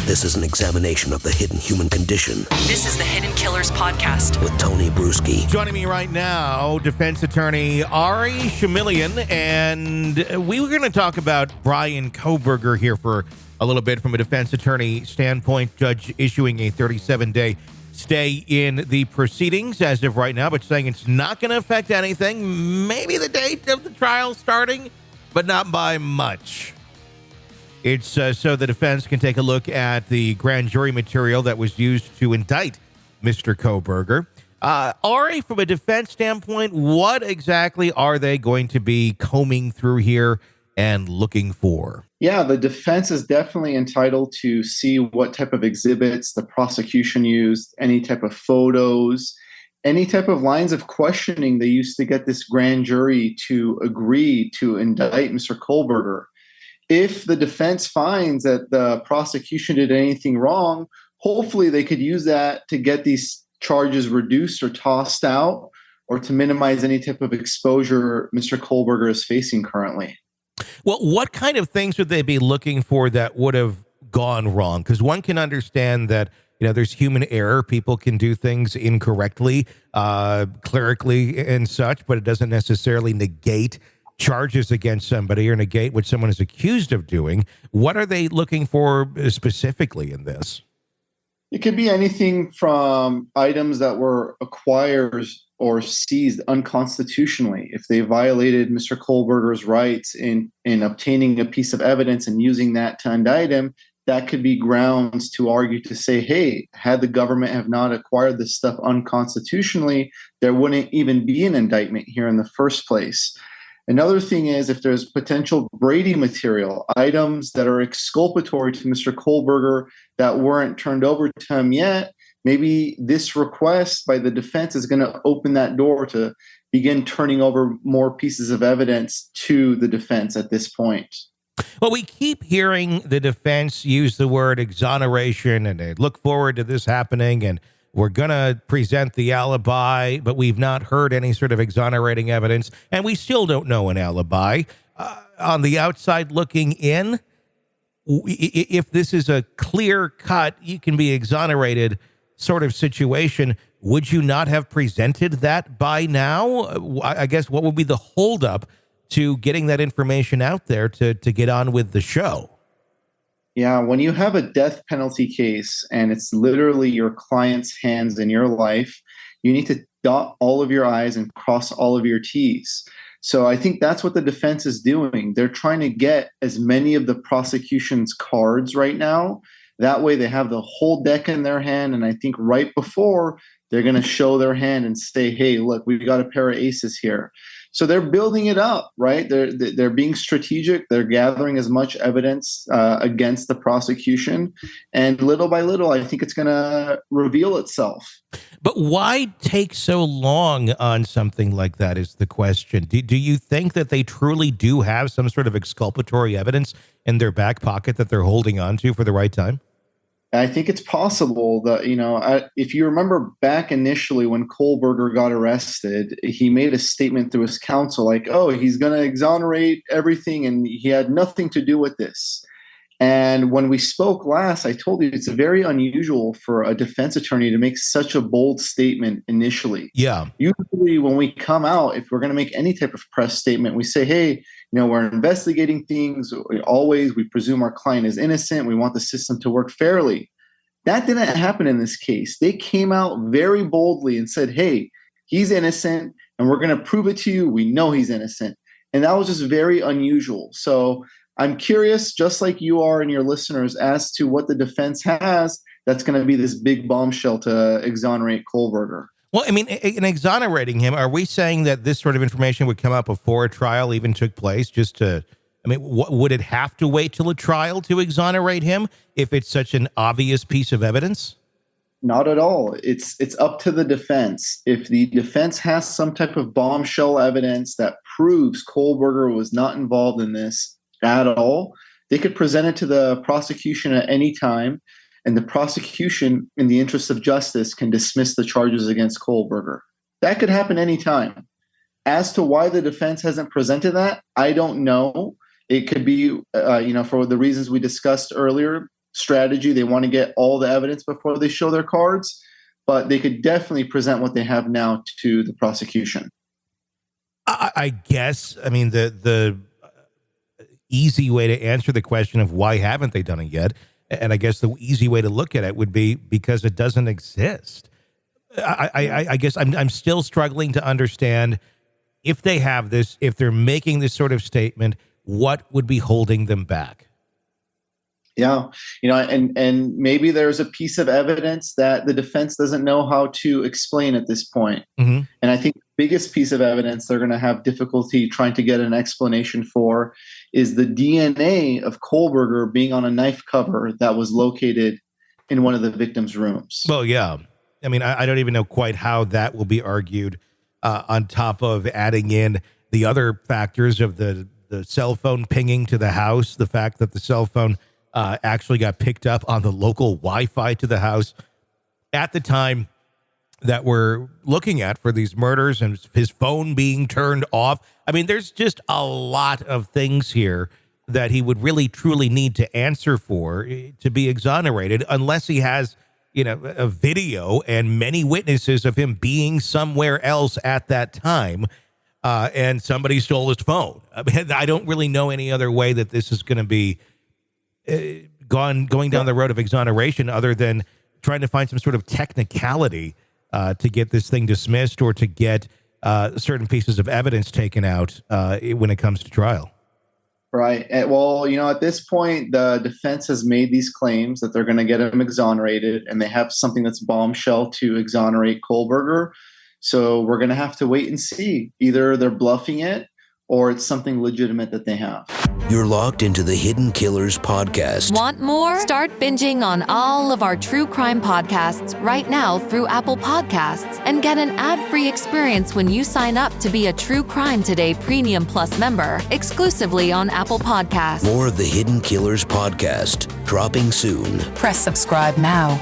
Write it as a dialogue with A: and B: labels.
A: This is an examination of the hidden human condition.
B: This is the Hidden Killers Podcast
A: with Tony Bruschi.
C: Joining me right now, defense attorney Ari Shamilian, and we were going to talk about Bryan Kohberger here for a little bit from a defense attorney standpoint. Judge issuing a 37-day stay in the proceedings as of right now, but saying it's not going to affect anything. Maybe the date of the trial starting, but not by much. It's so the defense can take a look at the grand jury material that was used to indict Mr. Kohberger. Ari, from a defense standpoint, what exactly are they going to be combing through here and looking for?
D: Yeah, the defense is definitely entitled to see what type of exhibits the prosecution used, any type of photos, any type of lines of questioning they used to get this grand jury to agree to indict Mr. Kohberger. If the defense finds that the prosecution did anything wrong, hopefully they could use that to get these charges reduced or tossed out, or to minimize any type of exposure Mr. Kohberger is facing currently.
C: Well, what kind of things would they be looking for that would have gone wrong? Because one can understand that, there's human error. People can do things incorrectly, clerically and such, but it doesn't necessarily negate charges against somebody or negate what someone is accused of doing. What are they looking for specifically in this?
D: It could be anything from items that were acquired or seized unconstitutionally. If they violated Mr. Kohberger's rights in obtaining a piece of evidence and using that to indict him, that could be grounds to argue to say, hey, had the government have not acquired this stuff unconstitutionally, there wouldn't even be an indictment here in the first place. Another thing is if there's potential Brady material, items that are exculpatory to Mr. Kohberger that weren't turned over to him yet, maybe this request by the defense is going to open that door to begin turning over more pieces of evidence to the defense at this point.
C: Well, we keep hearing the defense use the word exoneration, and they look forward to this happening, and we're going to present the alibi, but we've not heard any sort of exonerating evidence, and we still don't know an alibi. On the outside looking in, if this is a clear-cut, you can be exonerated sort of situation, would you not have presented that by now? I guess what would be the holdup to getting that information out there to get on with the show?
D: Yeah, when you have a death penalty case and it's literally your client's hands in your life, you need to dot all of your I's and cross all of your T's. So I think that's what the defense is doing. They're trying to get as many of the prosecution's cards right now. That way they have the whole deck in their hand. And I think right before, they're going to show their hand and say, hey, look, we've got a pair of aces here. So they're building it up, right? They're being strategic. They're gathering as much evidence against the prosecution. And little by little, I think it's going to reveal itself.
C: But why take so long on something like that is the question. Do you think that they truly do have some sort of exculpatory evidence in their back pocket that they're holding on to for the right time?
D: I think it's possible that, if you remember back initially when Kohberger got arrested, he made a statement through his counsel like, oh, he's going to exonerate everything and he had nothing to do with this. And when we spoke last, I told you it's very unusual for a defense attorney to make such a bold statement initially.
C: Yeah.
D: Usually when we come out, if we're going to make any type of press statement, we say, hey, we're investigating things. We presume our client is innocent. We want the system to work fairly. That didn't happen in this case. They came out very boldly and said, hey, he's innocent and we're going to prove it to you. We know he's innocent. And that was just very unusual. So I'm curious, just like you are and your listeners, as to what the defense has that's going to be this big bombshell to exonerate Kohberger.
C: Well, I mean, in exonerating him, are we saying that this sort of information would come up before a trial even took place? Would it have to wait till a trial to exonerate him if it's such an obvious piece of evidence?
D: Not at all. It's up to the defense. If the defense has some type of bombshell evidence that proves Kohberger was not involved in this at all, they could present it to the prosecution at any time. And the prosecution, in the interest of justice, can dismiss the charges against Kohberger. That could happen anytime. As to why the defense hasn't presented that, I don't know. It could be, for the reasons we discussed earlier, strategy. They want to get all the evidence before they show their cards, but they could definitely present what they have now to the prosecution.
C: I guess, I mean, the easy way to answer the question of why haven't they done it yet, and I guess the easy way to look at it would be because it doesn't exist. I guess I'm still struggling to understand if they have this, if they're making this sort of statement, what would be holding them back?
D: Yeah, and maybe there's a piece of evidence that the defense doesn't know how to explain at this point.
C: Mm-hmm.
D: And I think the biggest piece of evidence they're going to have difficulty trying to get an explanation for is the DNA of Kohberger being on a knife cover that was located in one of the victim's rooms.
C: Well, yeah. I mean, I don't even know quite how that will be argued on top of adding in the other factors of the cell phone pinging to the house, the fact that the cell phone actually got picked up on the local Wi-Fi to the house at the time that we're looking at for these murders, and his phone being turned off. I mean, there's just a lot of things here that he would really truly need to answer for to be exonerated, unless he has, a video and many witnesses of him being somewhere else at that time, and somebody stole his phone. I mean, I don't really know any other way that this is going to be going down the road of exoneration other than trying to find some sort of technicality to get this thing dismissed or to get certain pieces of evidence taken out when it comes to trial.
D: Right. Well, at this point, the defense has made these claims that they're going to get him exonerated, and they have something that's bombshell to exonerate Kohberger. So we're going to have to wait and see. Either they're bluffing it or it's something legitimate that they have.
A: You're locked into the Hidden Killers podcast.
E: Want more? Start binging on all of our true crime podcasts right now through Apple Podcasts and get an ad-free experience when you sign up to be a True Crime Today Premium Plus member exclusively on Apple Podcasts.
A: More of the Hidden Killers podcast dropping soon.
B: Press subscribe now.